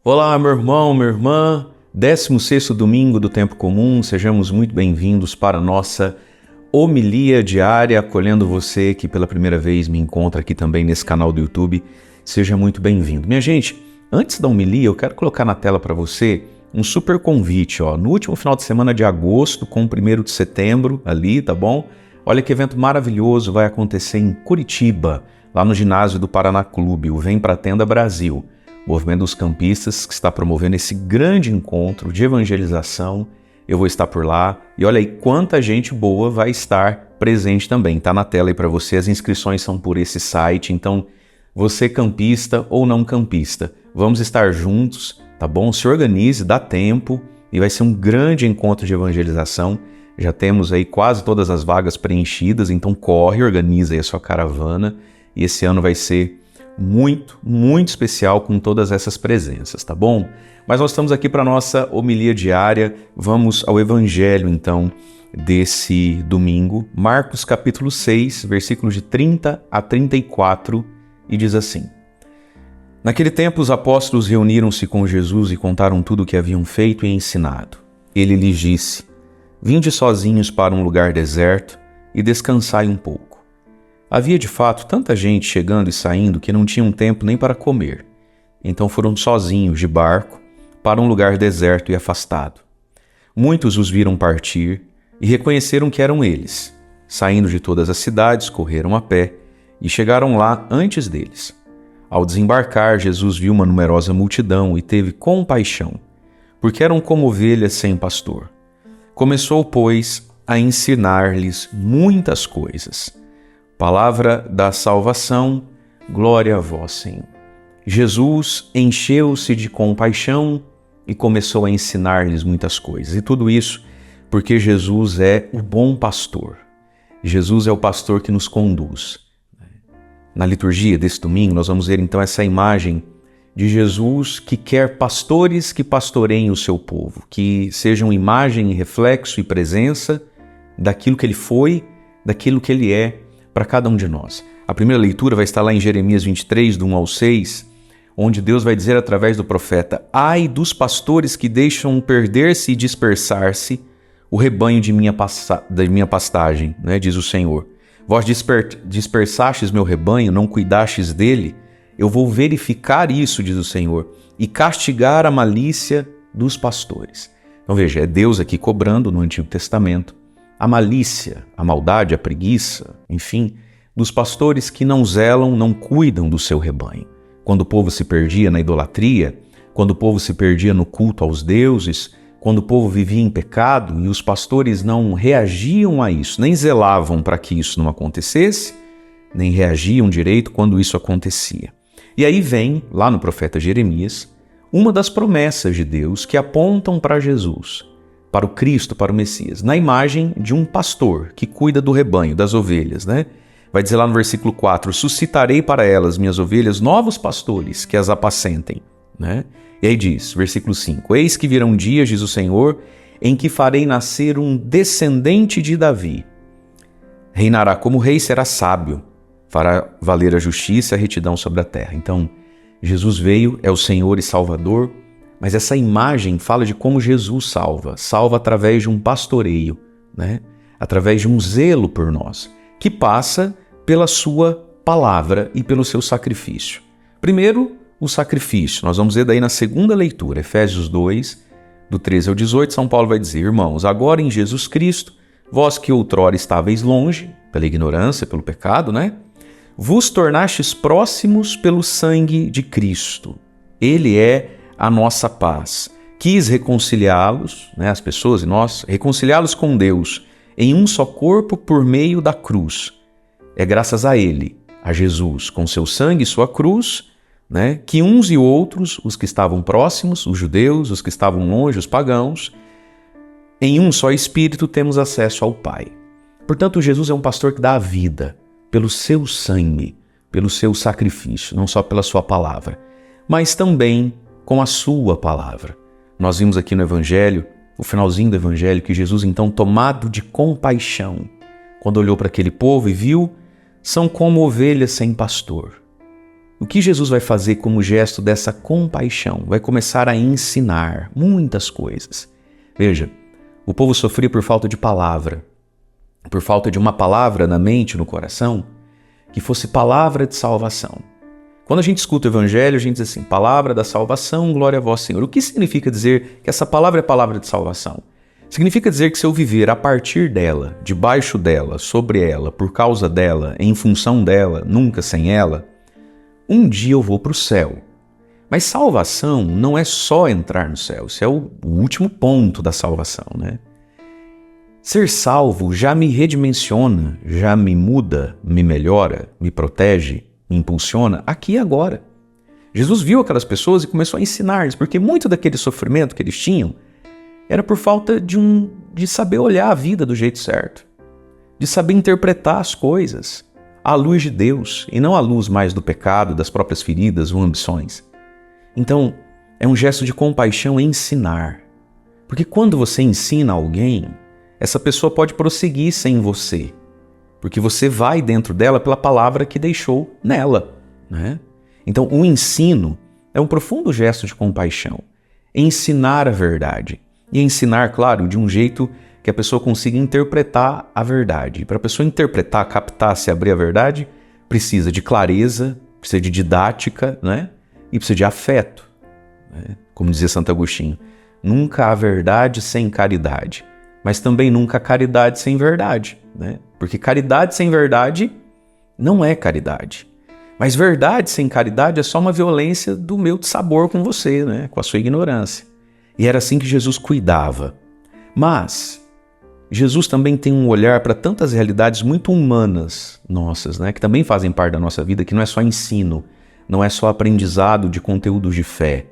Olá, meu irmão, minha irmã, 16º domingo do Tempo Comum, sejamos muito bem-vindos para a nossa homilia diária, acolhendo você que pela primeira vez me encontra aqui também nesse canal do YouTube, seja muito bem-vindo. Minha gente, antes da homilia eu quero colocar na tela para você um super convite, no último final de semana de agosto com o 1º de setembro ali, tá bom? Olha que evento maravilhoso vai acontecer em Curitiba, lá no ginásio do Paraná Clube, o Vem Pra Tenda Brasil. Movimento dos Campistas, que está promovendo esse grande encontro de evangelização. Eu vou estar por lá e olha aí quanta gente boa vai estar presente também. Está na tela aí para você, as inscrições são por esse site, então você campista ou não campista, vamos estar juntos, tá bom? Se organize, dá tempo e vai ser um grande encontro de evangelização. Já temos aí quase todas as vagas preenchidas, então corre, organiza aí a sua caravana e esse ano vai ser muito especial com todas essas presenças, tá bom? Mas nós estamos aqui para a nossa homilia diária, vamos ao evangelho então desse domingo, Marcos capítulo 6, versículos de 30 a 34, e diz assim: Naquele tempo os apóstolos reuniram-se com Jesus e contaram tudo o que haviam feito e ensinado. Ele lhes disse: Vinde sozinhos para um lugar deserto e descansai um pouco. Havia de fato tanta gente chegando e saindo que não tinham tempo nem para comer. Então foram sozinhos de barco para um lugar deserto e afastado. Muitos os viram partir e reconheceram que eram eles. Saindo de todas as cidades, correram a pé e chegaram lá antes deles. Ao desembarcar, Jesus viu uma numerosa multidão e teve compaixão, porque eram como ovelhas sem pastor. Começou, pois, a ensinar-lhes muitas coisas. Palavra da salvação, glória a vós, Senhor. Jesus encheu-se de compaixão e começou a ensinar-lhes muitas coisas. E tudo isso porque Jesus é o bom pastor. Jesus é o pastor que nos conduz. Na liturgia desse domingo, nós vamos ver então essa imagem de Jesus que quer pastores que pastoreiem o seu povo, que sejam imagem, reflexo e presença daquilo que ele foi, daquilo que ele é, para cada um de nós. A primeira leitura vai estar lá em Jeremias 23, do 1 ao 6, onde Deus vai dizer através do profeta: Ai dos pastores que deixam perder-se e dispersar-se o rebanho de minha pastagem, diz o Senhor. Vós dispersastes meu rebanho, não cuidastes dele, eu vou verificar isso, diz o Senhor, e castigar a malícia dos pastores. Então veja, é Deus aqui cobrando no Antigo Testamento a malícia, a maldade, a preguiça, enfim, dos pastores que não zelam, não cuidam do seu rebanho. Quando o povo se perdia na idolatria, quando o povo se perdia no culto aos deuses, quando o povo vivia em pecado e os pastores não reagiam a isso, nem zelavam para que isso não acontecesse, nem reagiam direito quando isso acontecia. E aí vem, lá no profeta Jeremias, uma das promessas de Deus que apontam para Jesus, para o Cristo, para o Messias, na imagem de um pastor que cuida do rebanho, das ovelhas, Vai dizer lá no versículo 4, suscitarei para elas, minhas ovelhas, novos pastores que as apacentem, E aí diz, versículo 5, eis que virão dias, diz o Senhor, em que farei nascer um descendente de Davi. Reinará como rei, será sábio, fará valer a justiça e a retidão sobre a terra. Então, Jesus veio, é o Senhor e Salvador, mas essa imagem fala de como Jesus salva através de um pastoreio, através de um zelo por nós, que passa pela sua palavra e pelo seu sacrifício. Primeiro, o sacrifício. Nós vamos ver daí na segunda leitura, Efésios 2, do 13 ao 18, São Paulo vai dizer: Irmãos, agora em Jesus Cristo, vós que outrora estáveis longe, pela ignorância, pelo pecado, vos tornastes próximos pelo sangue de Cristo. Ele é a nossa paz. Quis reconciliá-los, as pessoas e nós, reconciliá-los com Deus em um só corpo por meio da cruz. É graças a Ele, a Jesus, com seu sangue e sua cruz, que uns e outros, os que estavam próximos, os judeus, os que estavam longe, os pagãos, em um só Espírito temos acesso ao Pai. Portanto, Jesus é um pastor que dá a vida pelo seu sangue, pelo seu sacrifício, não só pela sua palavra, mas também com a sua palavra. Nós vimos aqui no Evangelho, o finalzinho do Evangelho, que Jesus, então, tomado de compaixão, quando olhou para aquele povo e viu, são como ovelhas sem pastor. O que Jesus vai fazer como gesto dessa compaixão? Vai começar a ensinar muitas coisas. Veja, o povo sofria por falta de palavra, por falta de uma palavra na mente e no coração que fosse palavra de salvação. Quando a gente escuta o Evangelho, a gente diz assim, palavra da salvação, glória a vós, Senhor. O que significa dizer que essa palavra é palavra de salvação? Significa dizer que se eu viver a partir dela, debaixo dela, sobre ela, por causa dela, em função dela, nunca sem ela, um dia eu vou para o céu. Mas salvação não é só entrar no céu, isso é o último ponto da salvação, né? Ser salvo já me redimensiona, já me muda, me melhora, me protege, me impulsiona aqui e agora. Jesus viu aquelas pessoas e começou a ensinar-lhes, porque muito daquele sofrimento que eles tinham era por falta de saber olhar a vida do jeito certo, de saber interpretar as coisas à luz de Deus e não à luz mais do pecado, das próprias feridas ou ambições. Então, é um gesto de compaixão ensinar, porque quando você ensina alguém, essa pessoa pode prosseguir sem você, porque você vai dentro dela pela palavra que deixou nela, né? Então, o ensino é um profundo gesto de compaixão. Ensinar a verdade. E ensinar, claro, de um jeito que a pessoa consiga interpretar a verdade. E para a pessoa interpretar, captar, se abrir a verdade, precisa de clareza, precisa de didática, né? E precisa de afeto. Né? Como dizia Santo Agostinho, nunca há verdade sem caridade, mas também nunca há caridade sem verdade, né? Porque caridade sem verdade não é caridade. Mas verdade sem caridade é só uma violência do meu dissabor com você, né? Com a sua ignorância. E era assim que Jesus cuidava. Mas Jesus também tem um olhar para tantas realidades muito humanas nossas, né? Que também fazem parte da nossa vida, que não é só ensino, não é só aprendizado de conteúdos de fé.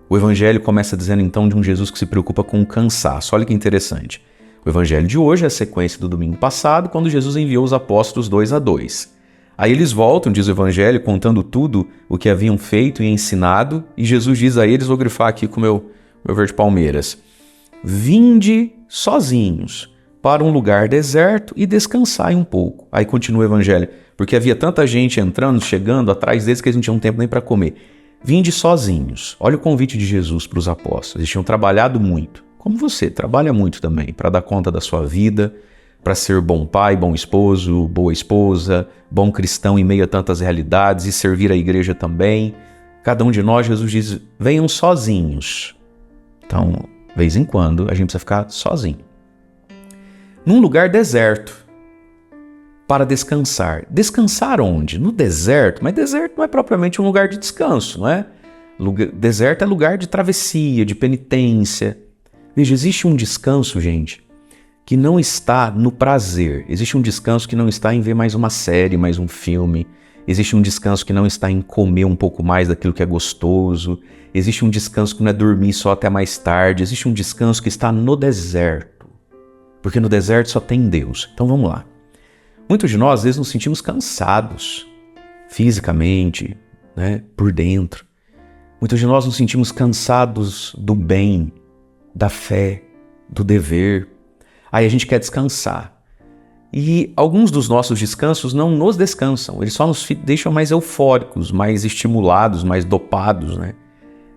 O Evangelho começa dizendo então de um Jesus que se preocupa com o cansaço. Olha que interessante. O Evangelho de hoje é a sequência do domingo passado, quando Jesus enviou os apóstolos 2 a 2. Aí eles voltam, diz o Evangelho, contando tudo o que haviam feito e ensinado, e Jesus diz a eles, vou grifar aqui com o meu verde palmeiras, vinde sozinhos para um lugar deserto e descansai um pouco. Aí continua o Evangelho, porque havia tanta gente entrando, chegando atrás deles que eles não tinham tempo nem para comer. Vinde sozinhos. Olha o convite de Jesus para os apóstolos. Eles tinham trabalhado muito, como você, trabalha muito também, para dar conta da sua vida, para ser bom pai, bom esposo, boa esposa, bom cristão em meio a tantas realidades e servir a igreja também. Cada um de nós, Jesus diz, venham sozinhos. Então, de vez em quando, a gente precisa ficar sozinho. Num lugar deserto, para descansar. Descansar onde? No deserto. Mas deserto não é propriamente um lugar de descanso, não é? Deserto é lugar de travessia, de penitência. Veja, existe um descanso, gente, que não está no prazer. Existe um descanso que não está em ver mais uma série, mais um filme. Existe um descanso que não está em comer um pouco mais daquilo que é gostoso. Existe um descanso que não é dormir só até mais tarde. Existe um descanso que está no deserto. Porque no deserto só tem Deus. Então vamos lá. Muitos de nós, às vezes, nos sentimos cansados, fisicamente, né, por dentro. Muitos de nós nos sentimos cansados do bem, da fé, do dever. Aí a gente quer descansar. E alguns dos nossos descansos não nos descansam, eles só nos deixam mais eufóricos, mais estimulados, mais dopados, né?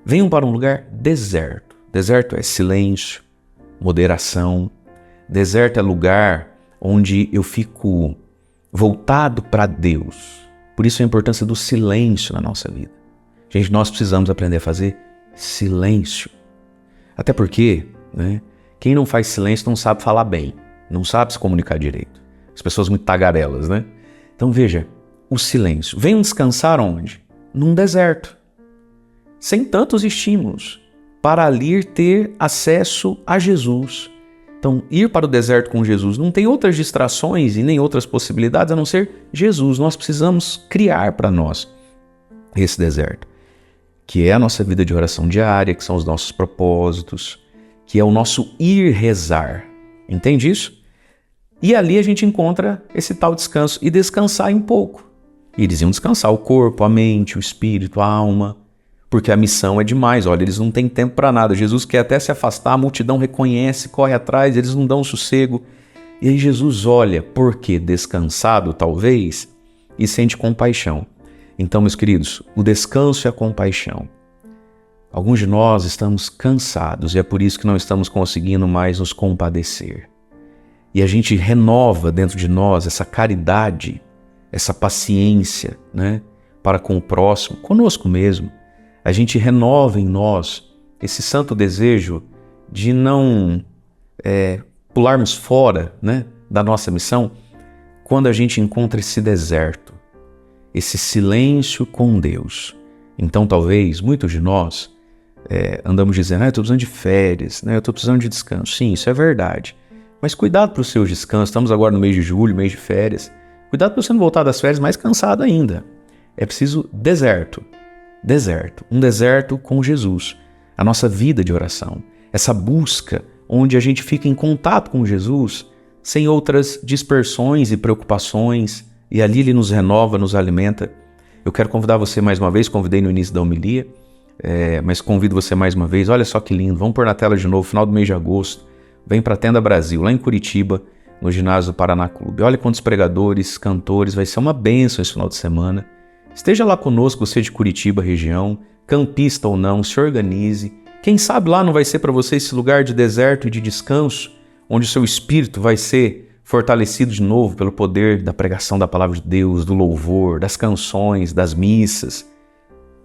Venham para um lugar deserto. Deserto é silêncio, moderação. Deserto é lugar onde eu fico voltado para Deus. Por isso a importância do silêncio na nossa vida. Gente, nós precisamos aprender a fazer silêncio. Até porque, né, quem não faz silêncio não sabe falar bem, não sabe se comunicar direito. As pessoas muito tagarelas, né? Então veja, o silêncio. Venham descansar onde? Num deserto. Sem tantos estímulos. Para ali ter acesso a Jesus. Então, ir para o deserto com Jesus não tem outras distrações e nem outras possibilidades a não ser Jesus. Nós precisamos criar para nós esse deserto, que é a nossa vida de oração diária, que são os nossos propósitos, que é o nosso ir rezar. Entende isso? E ali a gente encontra esse tal descanso e descansar um pouco. E eles iam descansar o corpo, a mente, o espírito, a alma, porque a missão é demais. Olha, eles não têm tempo para nada. Jesus quer até se afastar, a multidão reconhece, corre atrás, eles não dão sossego. E aí Jesus olha, porque descansado talvez, e sente compaixão. Então, meus queridos, o descanso e a compaixão. Alguns de nós estamos cansados e é por isso que não estamos conseguindo mais nos compadecer. E a gente renova dentro de nós essa caridade, essa paciência, né, para com o próximo, conosco mesmo. A gente renova em nós esse santo desejo de não pularmos fora, né, da nossa missão quando a gente encontra esse deserto, esse silêncio com Deus. Então talvez muitos de nós andamos dizendo, eu estou precisando de férias, né, eu estou precisando de descanso. Sim, isso é verdade. Mas cuidado para os seus descansos. Estamos agora no mês de julho, mês de férias. Cuidado para você não voltar das férias mais cansado ainda. É preciso deserto. Um deserto com Jesus. A nossa vida de oração. Essa busca onde a gente fica em contato com Jesus sem outras dispersões e preocupações. E ali Ele nos renova, nos alimenta. Eu quero convidar você mais uma vez, convidei no início da homilia, mas convido você mais uma vez. Olha só que lindo, vamos pôr na tela de novo, final do mês de agosto. Vem para a Tenda Brasil, lá em Curitiba, no ginásio do Paraná Clube. Olha quantos pregadores, cantores, vai ser uma bênção esse final de semana. Esteja lá conosco, você de Curitiba, região, campista ou não, se organize. Quem sabe lá não vai ser para você esse lugar de deserto e de descanso, onde o seu espírito vai ser fortalecido de novo pelo poder da pregação da palavra de Deus, do louvor, das canções, das missas.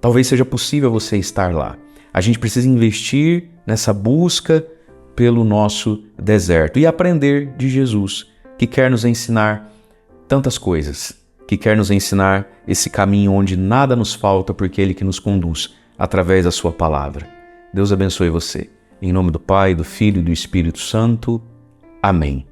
Talvez seja possível você estar lá. A gente precisa investir nessa busca pelo nosso deserto e aprender de Jesus, que quer nos ensinar tantas coisas, que quer nos ensinar esse caminho onde nada nos falta, porque é Ele que nos conduz através da sua palavra. Deus abençoe você. Em nome do Pai, do Filho e do Espírito Santo. Amém.